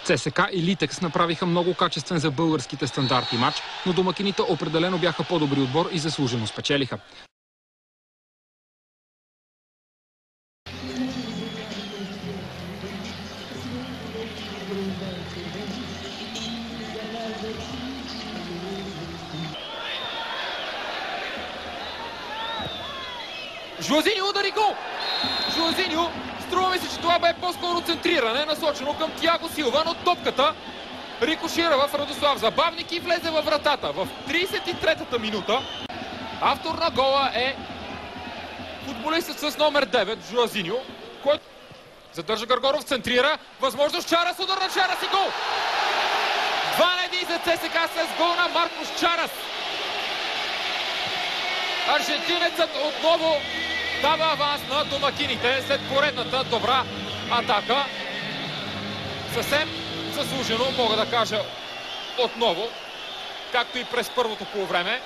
ЦСКА и Литекс направиха много качествен за българските стандарти матч, но домакините определено бяха по-добри отбор и заслужено спечелиха. Жуазиньо удари гол! Жуазиньо, струва ми се, че това бе по-скоро центриране, насочено към Тиаго Силва, но топката рикошира в Радослав Забавник и влезе във вратата. В 33-та минута автор на гола е футболистът с номер 9, Жуазиньо, който задържа Гаргоров, центрира, възможност Чарас, удар на Чарас и гол! 2-1 за ЦСКА с гол на Маркос Чарас. Аржентинецът отново дава аванс на домакините след поредната добра атака. Съвсем заслужено, мога да кажа отново, както и през първото полувреме.